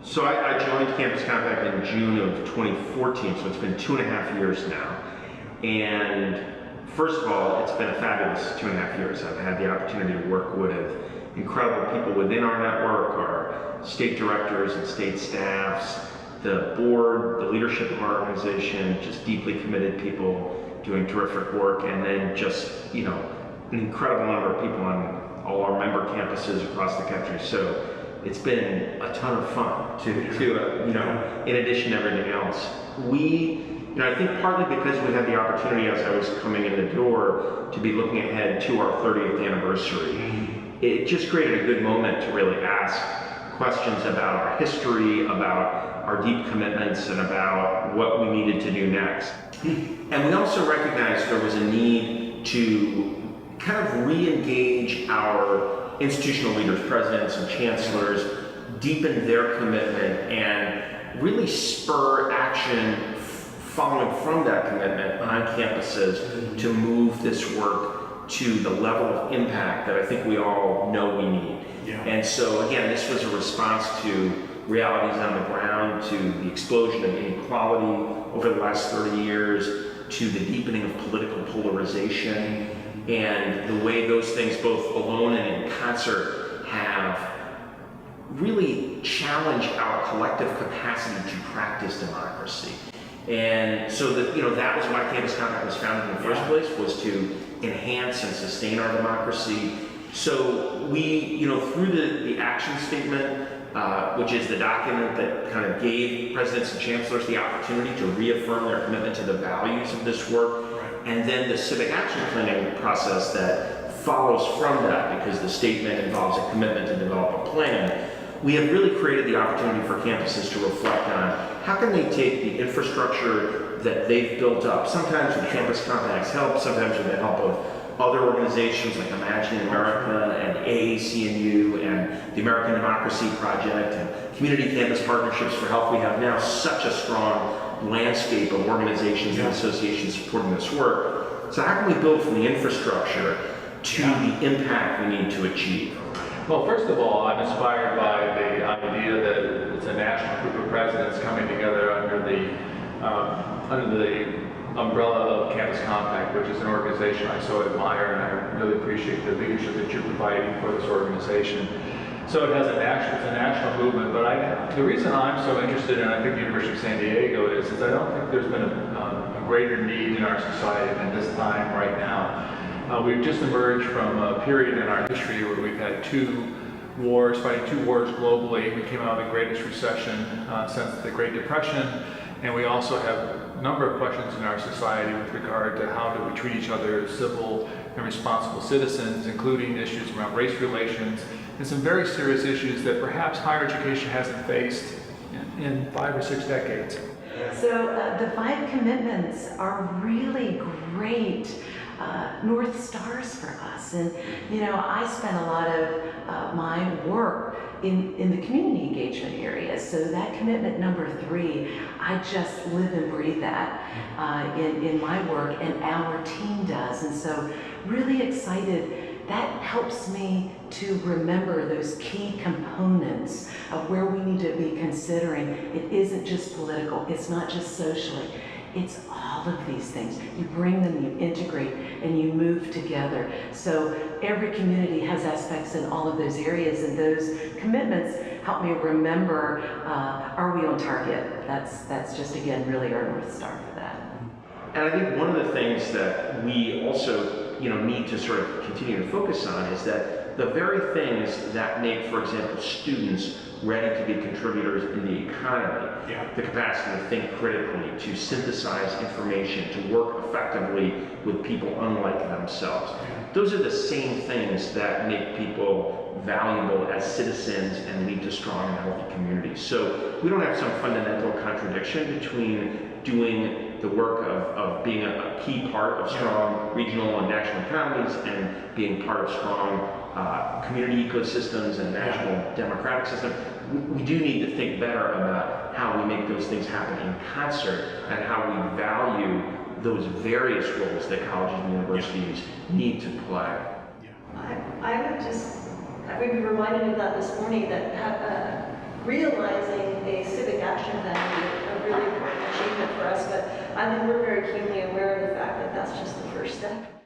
So I joined Campus Compact in June of 2014, so it's been 2.5 years now. And first of all, it's been a fabulous 2.5 years. I've had the opportunity to work with incredible people within our network, our state directors and state staffs, the board, the leadership of our organization, just deeply committed people doing terrific work, and then just, an incredible number of people on all our member campuses across the country. So it's been a ton of fun in addition to everything else. I think partly because we had the opportunity as I was coming in the door to be looking ahead to our 30th anniversary, it just created a good moment to really ask questions about our history, about our deep commitments, and about what we needed to do next. And we also recognized there was a need to kind of re-engage our institutional leaders, presidents and chancellors, deepen their commitment and really spur action following from that commitment on campuses to move this work to the level of impact that I think we all know we need. Yeah. And so again, this was a response to realities on the ground, to the explosion of inequality over the last 30 years, to the deepening of political polarization, and the way those things, both alone and in concert, have really challenged our collective capacity to practice democracy. And so that was why Campus Compact was founded in the first place, was to enhance and sustain our democracy. So we, through the action statement, which is the document that kind of gave presidents and chancellors the opportunity to reaffirm their commitment to the values of this work, and then the civic action planning process that follows from that, because the statement involves a commitment to develop a plan, we have really created the opportunity for campuses to reflect on how can they take the infrastructure that they've built up, sometimes with Campus Compact's help, sometimes with the help of other organizations like Imagining America and AAC&U and the American Democracy Project and Community Campus Partnerships for Health. We have now such a strong landscape of organizations and associations supporting this work. So how can we build from the infrastructure to the impact we need to achieve? Well, first of all, I'm inspired by the idea that it's a national group of presidents coming together under the umbrella of Campus Compact, which is an organization I so admire, and I really appreciate the leadership that you're providing for this organization. So it's a national movement, but the reason I'm so interested in, I think, the University of San Diego is I don't think there's been a greater need in our society than this time right now. We've just emerged from a period in our history where we've had fighting two wars globally. We came out of the greatest recession since the Great Depression, and we also have a number of questions in our society with regard to how do we treat each other as civil and responsible citizens, including issues around race relations, and some very serious issues that perhaps higher education hasn't faced in 5 or 6 decades. So the 5 commitments are really great North Stars for us. And I spent a lot of my work in the community engagement area. So that commitment number 3, I just live and breathe that in my work, and our team does. And so really excited. That helps me to remember those key components of where we need to be considering. It isn't just political, it's not just socially, it's all of these things. You bring them, you integrate, and you move together. So every community has aspects in all of those areas, and those commitments help me remember, are we on target? That's just, again, really our North Star for that. And I think one of the things that we also need to sort of continue to focus on is that the very things that make, for example, students ready to be contributors in the economy, the capacity to think critically, to synthesize information, to work effectively with people unlike themselves. Those are the same things that make people valuable as citizens and lead to strong and healthy communities. So we don't have some fundamental contradiction between doing the work of being a key part of strong regional and national economies and being part of strong community ecosystems and national democratic systems. We do need to think better about how we make those things happen in concert and how we value those various roles that colleges and universities need to play. I would be reminded of that this morning, that realizing a civic action plan would be a really important achievement for us, but I think we're very keenly aware of the fact that that's just the first step.